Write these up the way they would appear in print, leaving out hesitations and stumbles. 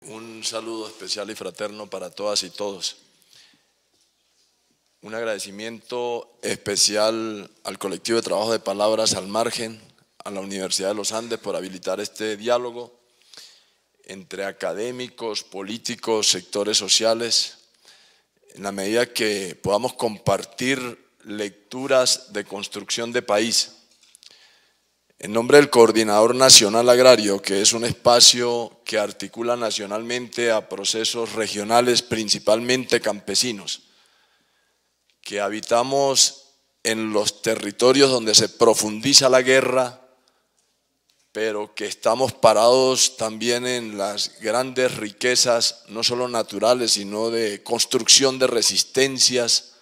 Un saludo especial y fraterno para todas y todos. Un agradecimiento especial al colectivo de trabajo de Palabras al Margen, a la Universidad de los Andes por habilitar este diálogo entre académicos, políticos, sectores sociales, en la medida que podamos compartir lecturas de construcción de país. En nombre del Coordinador Nacional Agrario, que es un espacio que articula nacionalmente a procesos regionales, principalmente campesinos, que habitamos en los territorios donde se profundiza la guerra, pero que estamos parados también en las grandes riquezas, no solo naturales, sino de construcción de resistencias,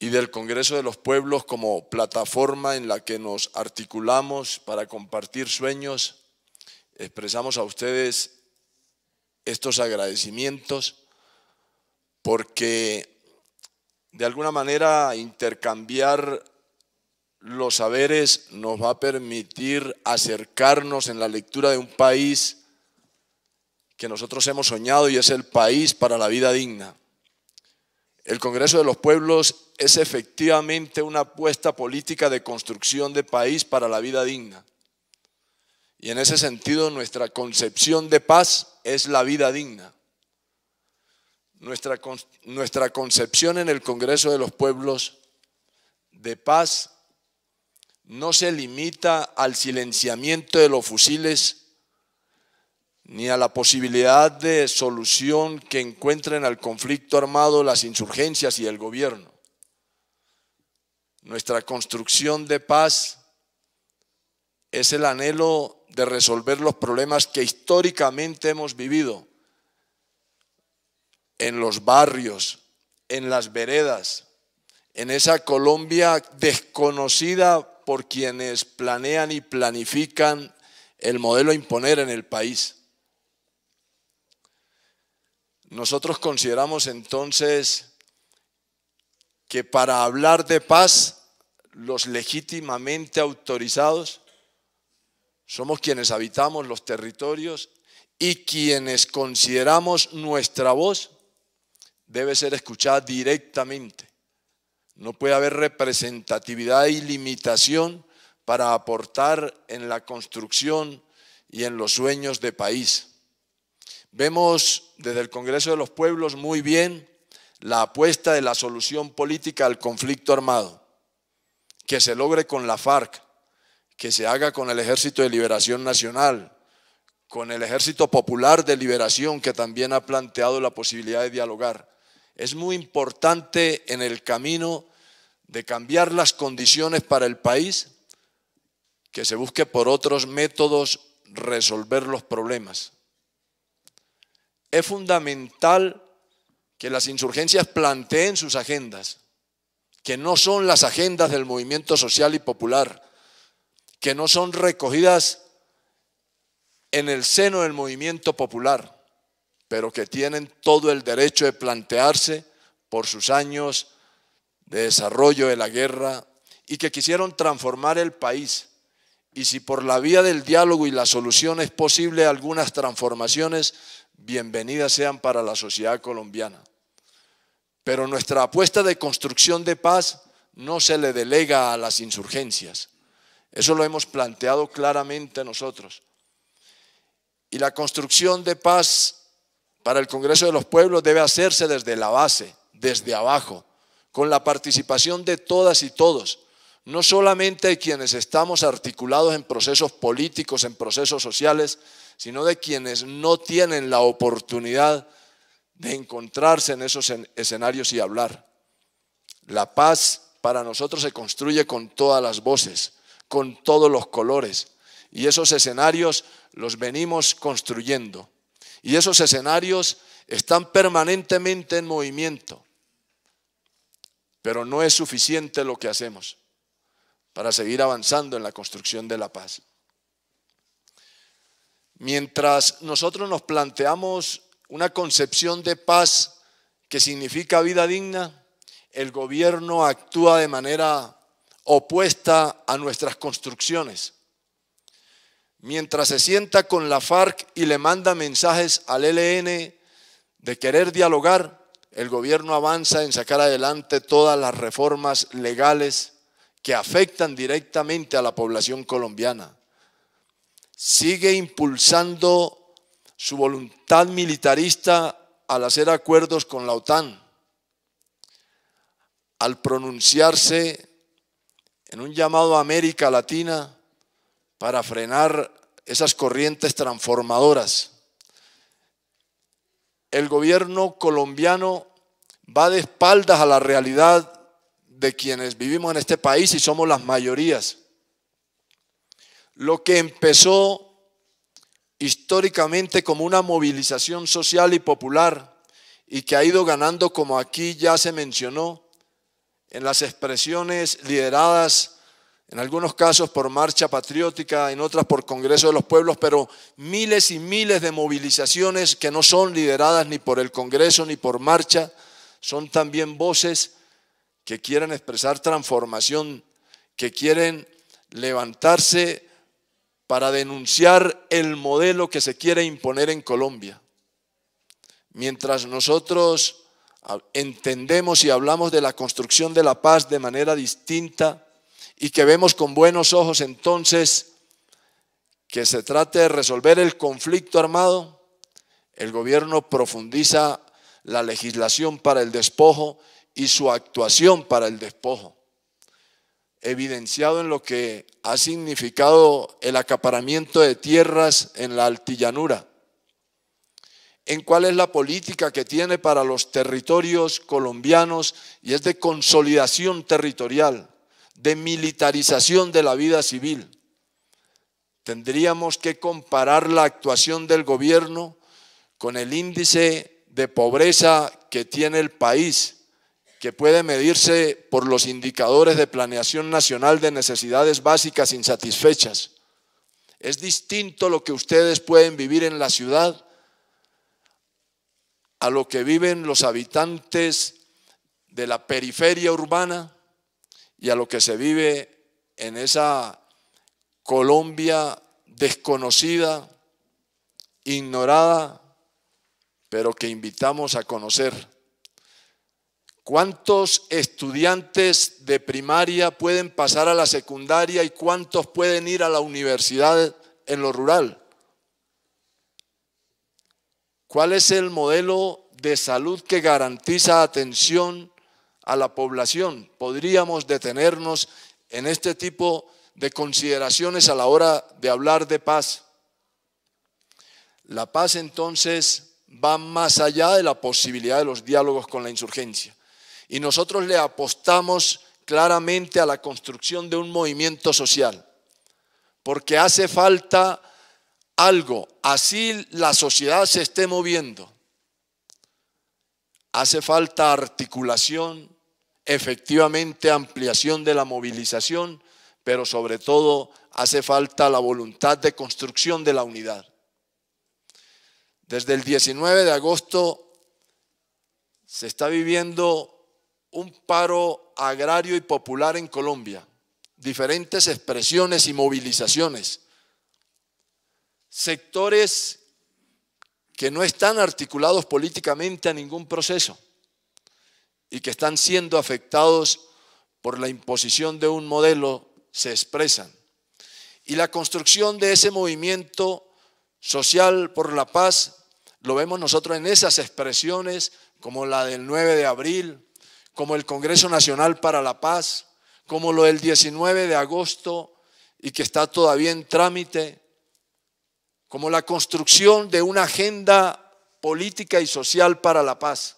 y del Congreso de los Pueblos como plataforma en la que nos articulamos para compartir sueños. Expresamos a ustedes estos agradecimientos porque de alguna manera intercambiar los saberes nos va a permitir acercarnos en la lectura de un país que nosotros hemos soñado, y es el país para la vida digna. El Congreso de los Pueblos es efectivamente una apuesta política de construcción de país para la vida digna. Y en ese sentido nuestra concepción de paz es la vida digna. Nuestra concepción en el Congreso de los Pueblos de paz no se limita al silenciamiento de los fusiles ni a la posibilidad de solución que encuentren al conflicto armado las insurgencias y el gobierno. Nuestra construcción de paz es el anhelo de resolver los problemas que históricamente hemos vivido en los barrios, en las veredas, en esa Colombia desconocida por quienes planean y planifican el modelo a imponer en el país. Nosotros consideramos entonces que para hablar de paz, los legítimamente autorizados somos quienes habitamos los territorios y quienes consideramos nuestra voz debe ser escuchada directamente. No puede haber representatividad y limitación para aportar en la construcción y en los sueños de país. Vemos desde el Congreso de los Pueblos muy bien la apuesta de la solución política al conflicto armado, que se logre con la FARC, que se haga con el Ejército de Liberación Nacional, con el Ejército Popular de Liberación, que también ha planteado la posibilidad de dialogar. Es muy importante en el camino de cambiar las condiciones para el país, que se busque por otros métodos resolver los problemas. Es fundamental que las insurgencias planteen sus agendas, que no son las agendas del movimiento social y popular, que no son recogidas en el seno del movimiento popular, pero que tienen todo el derecho de plantearse por sus años de desarrollo de la guerra y que quisieron transformar el país. Y si por la vía del diálogo y la solución es posible algunas transformaciones, bienvenidas sean para la sociedad colombiana. Pero nuestra apuesta de construcción de paz no se le delega a las insurgencias. Eso lo hemos planteado claramente nosotros. Y la construcción de paz para el Congreso de los Pueblos debe hacerse desde la base, desde abajo, con la participación de todas y todos, no solamente de quienes estamos articulados en procesos políticos, en procesos sociales, sino de quienes no tienen la oportunidad de encontrarse en esos escenarios y hablar. La paz para nosotros se construye con todas las voces, con todos los colores, y esos escenarios los venimos construyendo. Y esos escenarios están permanentemente en movimiento, pero no es suficiente lo que hacemos para seguir avanzando en la construcción de la paz. Mientras nosotros nos planteamos una concepción de paz que significa vida digna, el gobierno actúa de manera opuesta a nuestras construcciones. mientras se sienta con la FARC y le manda mensajes al ELN de querer dialogar, el gobierno avanza en sacar adelante todas las reformas legales que afectan directamente a la población colombiana. Sigue impulsando su voluntad militarista al hacer acuerdos con la OTAN, al pronunciarse en un llamado a América Latina para frenar esas corrientes transformadoras. El gobierno colombiano va de espaldas a la realidad de quienes vivimos en este país y somos las mayorías. Lo que empezó históricamente como una movilización social y popular y que ha ido ganando, como aquí ya se mencionó, en las expresiones lideradas, en algunos casos por Marcha Patriótica, en otras por Congreso de los Pueblos, pero miles y miles de movilizaciones que no son lideradas ni por el Congreso ni por Marcha, son también voces que quieren expresar transformación, que quieren levantarse para denunciar el modelo que se quiere imponer en Colombia. Mientras nosotros entendemos y hablamos de la construcción de la paz de manera distinta y que vemos con buenos ojos entonces que se trate de resolver el conflicto armado, el gobierno profundiza la legislación para el despojo y su actuación para el despojo, evidenciado en lo que ha significado el acaparamiento de tierras en la altillanura, en cuál es la política que tiene para los territorios colombianos, y es de consolidación territorial, de militarización de la vida civil. Tendríamos que comparar la actuación del gobierno con el índice de pobreza que tiene el país, que puede medirse por los indicadores de Planeación Nacional de Necesidades Básicas Insatisfechas. Es distinto lo que ustedes pueden vivir en la ciudad a lo que viven los habitantes de la periferia urbana y a lo que se vive en esa Colombia desconocida, ignorada, pero que invitamos a conocer. ¿Cuántos estudiantes de primaria pueden pasar a la secundaria y cuántos pueden ir a la universidad en lo rural? ¿Cuál es el modelo de salud que garantiza atención a la población? Podríamos detenernos en este tipo de consideraciones a la hora de hablar de paz. La paz entonces va más allá de la posibilidad de los diálogos con la insurgencia. Y nosotros le apostamos claramente a la construcción de un movimiento social, porque hace falta algo, así la sociedad se esté moviendo. Hace falta articulación, efectivamente ampliación de la movilización, pero sobre todo hace falta la voluntad de construcción de la unidad. Desde el 19 de agosto se está viviendo un paro agrario y popular en Colombia, diferentes expresiones y movilizaciones, sectores que no están articulados políticamente a ningún proceso y que están siendo afectados por la imposición de un modelo, se expresan. Y la construcción de ese movimiento social por la paz lo vemos nosotros en esas expresiones como la del 9 de abril, como el Congreso Nacional para la Paz, como lo del 19 de agosto y que está todavía en trámite, como la construcción de una agenda política y social para la paz.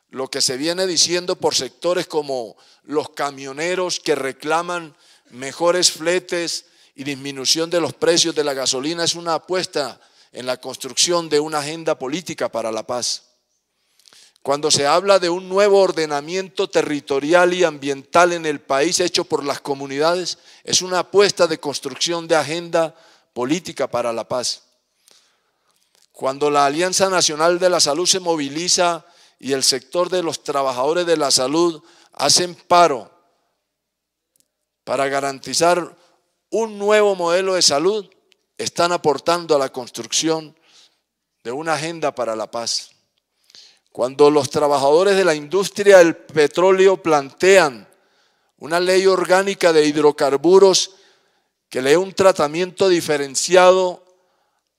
Lo que se viene diciendo por sectores como los camioneros que reclaman mejores fletes y disminución de los precios de la gasolina es una apuesta en la construcción de una agenda política para la paz. Cuando se habla de un nuevo ordenamiento territorial y ambiental en el país hecho por las comunidades, es una apuesta de construcción de agenda política para la paz. Cuando la Alianza Nacional de la Salud se moviliza y el sector de los trabajadores de la salud hacen paro para garantizar un nuevo modelo de salud, están aportando a la construcción de una agenda para la paz. Cuando los trabajadores de la industria del petróleo plantean una ley orgánica de hidrocarburos que le dé un tratamiento diferenciado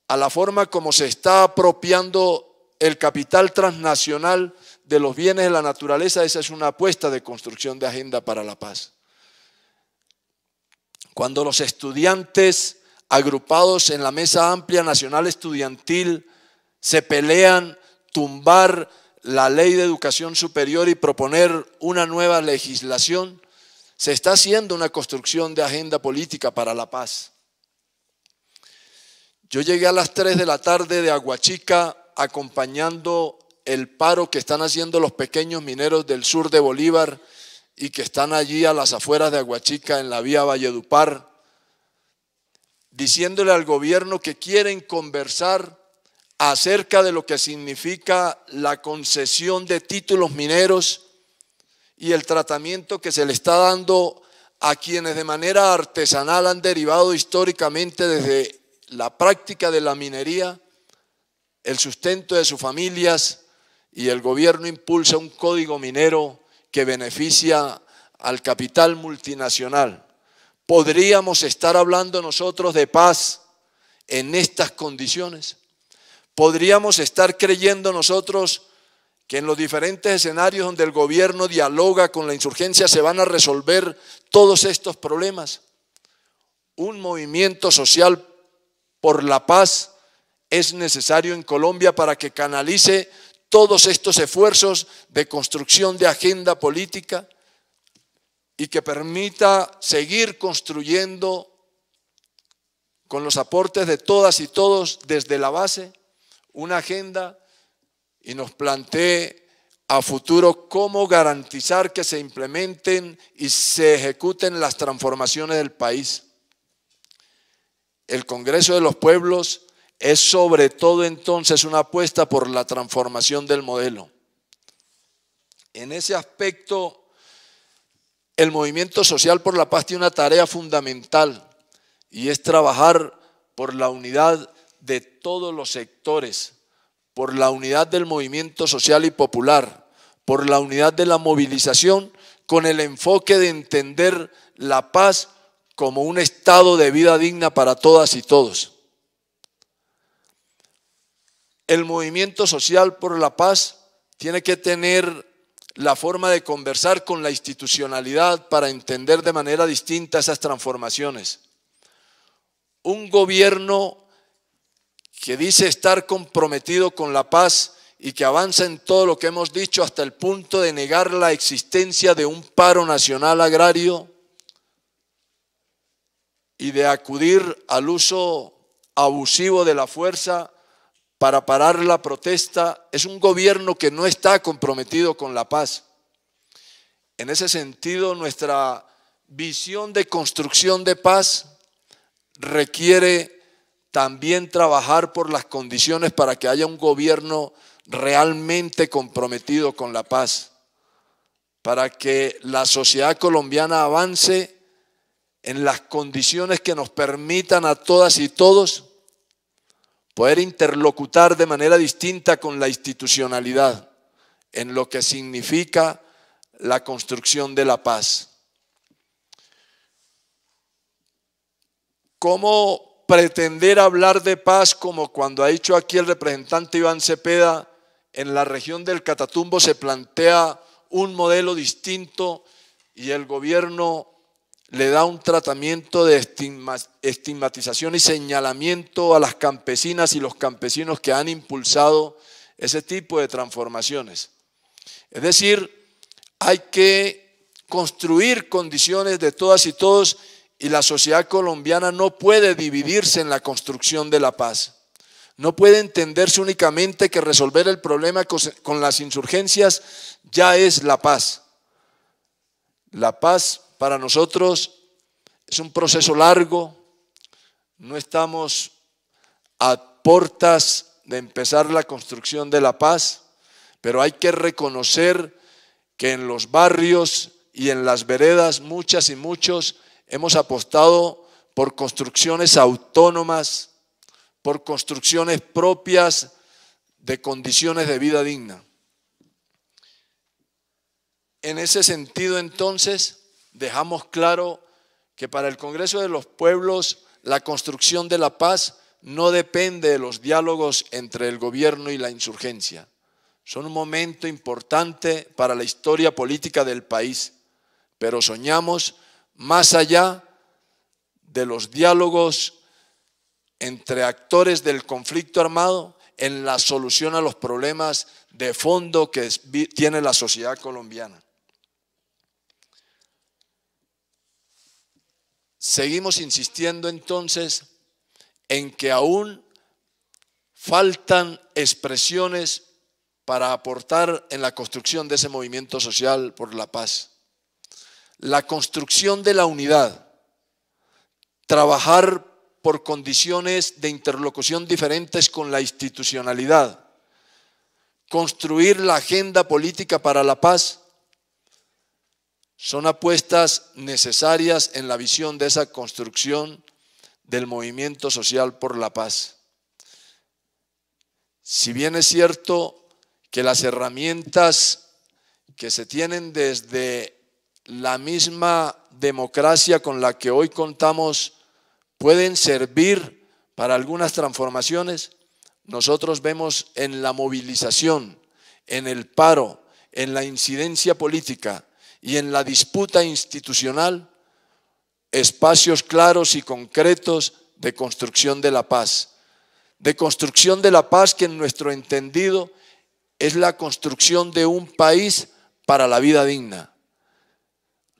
a la forma como se está apropiando el capital transnacional de los bienes de la naturaleza, esa es una apuesta de construcción de agenda para la paz. Cuando los estudiantes agrupados en la Mesa Amplia Nacional Estudiantil se pelean tumbar la Ley de Educación Superior y proponer una nueva legislación, se está haciendo una construcción de agenda política para la paz. Yo llegué a las 3 de la tarde de Aguachica acompañando el paro que están haciendo los pequeños mineros del sur de Bolívar y que están allí a las afueras de Aguachica en la vía Valledupar, diciéndole al gobierno que quieren conversar acerca de lo que significa la concesión de títulos mineros y el tratamiento que se le está dando a quienes de manera artesanal han derivado históricamente desde la práctica de la minería, el sustento de sus familias, y el gobierno impulsa un código minero que beneficia al capital multinacional. ¿Podríamos estar hablando nosotros de paz en estas condiciones? ¿Podríamos estar creyendo nosotros que en los diferentes escenarios donde el gobierno dialoga con la insurgencia se van a resolver todos estos problemas? Un movimiento social por la paz es necesario en Colombia para que canalice todos estos esfuerzos de construcción de agenda política y que permita seguir construyendo con los aportes de todas y todos desde la base una agenda y nos plantee a futuro cómo garantizar que se implementen y se ejecuten las transformaciones del país. El Congreso de los Pueblos es sobre todo entonces una apuesta por la transformación del modelo. En ese aspecto, el movimiento social por la paz tiene una tarea fundamental y es trabajar por la unidad de todos los sectores, por la unidad del movimiento social y popular, por la unidad de la movilización, con el enfoque de entender la paz como un estado de vida digna para todas y todos. El movimiento social por la paz tiene que tener la forma de conversar con la institucionalidad para entender de manera distinta esas transformaciones. Un gobierno que dice estar comprometido con la paz y que avanza en todo lo que hemos dicho hasta el punto de negar la existencia de un paro nacional agrario y de acudir al uso abusivo de la fuerza para parar la protesta, es un gobierno que no está comprometido con la paz. En ese sentido, nuestra visión de construcción de paz requiere también trabajar por las condiciones para que haya un gobierno realmente comprometido con la paz, para que la sociedad colombiana avance en las condiciones que nos permitan a todas y todos poder interlocutar de manera distinta con la institucionalidad en lo que significa la construcción de la paz. ¿Cómo pretender hablar de paz como cuando ha dicho aquí el representante Iván Cepeda, en la región del Catatumbo se plantea un modelo distinto y el gobierno le da un tratamiento de estigmatización y señalamiento a las campesinas y los campesinos que han impulsado ese tipo de transformaciones? Es decir, hay que construir condiciones de todas y todos y la sociedad colombiana no puede dividirse en la construcción de la paz. No puede entenderse únicamente que resolver el problema con las insurgencias ya es la paz. La paz para nosotros es un proceso largo, no estamos a puertas de empezar la construcción de la paz, pero hay que reconocer que en los barrios y en las veredas muchas y muchos hemos apostado por construcciones autónomas por construcciones propias de condiciones de vida digna. En ese sentido, entonces, dejamos claro que para el Congreso de los Pueblos la construcción de la paz no depende de los diálogos entre el gobierno y la insurgencia. Son un momento importante para la historia política del país, pero soñamos más allá de los diálogos entre actores del conflicto armado en la solución a los problemas de fondo que tiene la sociedad colombiana. Seguimos insistiendo entonces en que aún faltan expresiones para aportar en la construcción de ese movimiento social por la paz. La construcción de la unidad, trabajar por condiciones de interlocución diferentes con la institucionalidad, construir la agenda política para la paz, son apuestas necesarias en la visión de esa construcción del movimiento social por la paz. Si bien es cierto que las herramientas que se tienen desde la misma democracia con la que hoy contamos pueden servir para algunas transformaciones, nosotros vemos en la movilización, en el paro, en la incidencia política y en la disputa institucional, espacios claros y concretos de construcción de la paz. De construcción de la paz que en nuestro entendido es la construcción de un país para la vida digna.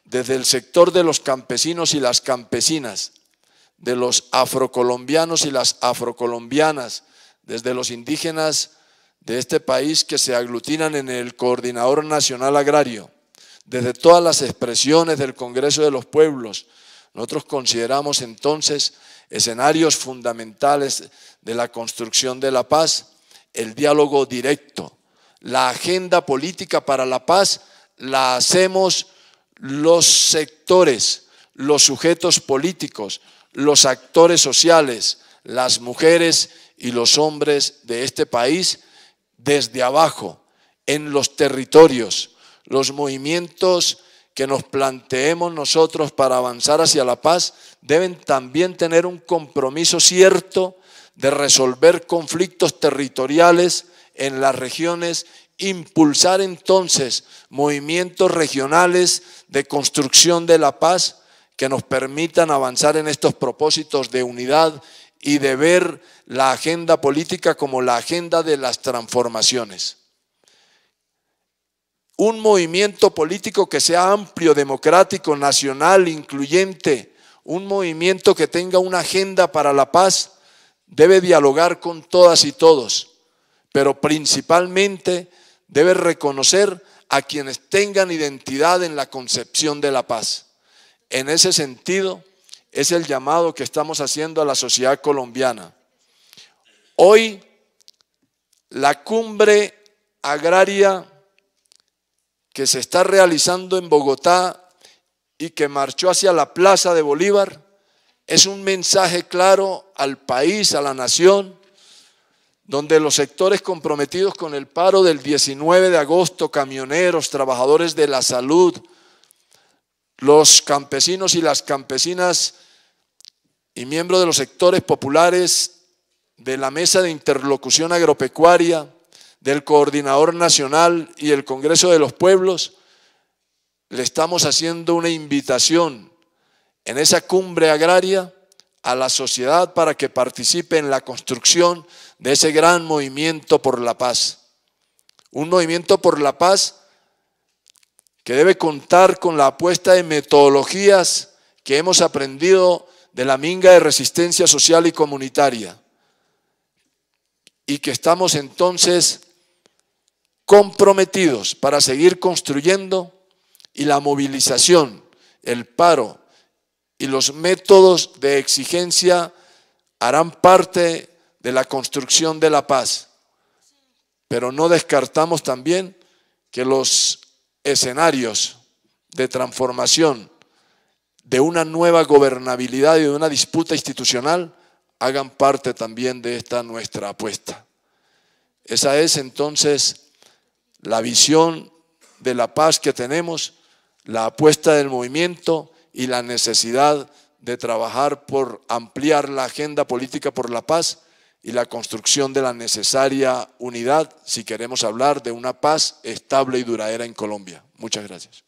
Desde el sector de los campesinos y las campesinas, de los afrocolombianos y las afrocolombianas, desde los indígenas de este país que se aglutinan en el Coordinador Nacional Agrario, desde todas las expresiones del Congreso de los Pueblos, nosotros consideramos entonces escenarios fundamentales de la construcción de la paz, el diálogo directo, la agenda política para la paz la hacemos los sectores, los sujetos políticos, los actores sociales, las mujeres y los hombres de este país desde abajo, en los territorios. Los movimientos que nos planteemos nosotros para avanzar hacia la paz deben también tener un compromiso cierto de resolver conflictos territoriales en las regiones, impulsar entonces movimientos regionales de construcción de la paz que nos permitan avanzar en estos propósitos de unidad y de ver la agenda política como la agenda de las transformaciones. Un movimiento político que sea amplio, democrático, nacional, incluyente, un movimiento que tenga una agenda para la paz, debe dialogar con todas y todos, pero principalmente debe reconocer a quienes tengan identidad en la concepción de la paz. En ese sentido, es el llamado que estamos haciendo a la sociedad colombiana. Hoy, la cumbre agraria que se está realizando en Bogotá y que marchó hacia la Plaza de Bolívar, es un mensaje claro al país, a la nación, donde los sectores comprometidos con el paro del 19 de agosto, camioneros, trabajadores de la salud, los campesinos y las campesinas y miembros de los sectores populares de la Mesa de Interlocución Agropecuaria, del Coordinador Nacional y el Congreso de los Pueblos, le estamos haciendo una invitación en esa cumbre agraria a la sociedad para que participe en la construcción de ese gran movimiento por la paz. Un movimiento por la paz que debe contar con la apuesta de metodologías que hemos aprendido de la minga de resistencia social y comunitaria, y que estamos entonces comprometidos para seguir construyendo, y la movilización, el paro y los métodos de exigencia harán parte de la construcción de la paz. Pero no descartamos también que los escenarios de transformación de una nueva gobernabilidad y de una disputa institucional hagan parte también de esta nuestra apuesta. Esa es entonces la visión de la paz que tenemos, la apuesta del movimiento y la necesidad de trabajar por ampliar la agenda política por la paz y la construcción de la necesaria unidad si queremos hablar de una paz estable y duradera en Colombia. Muchas gracias.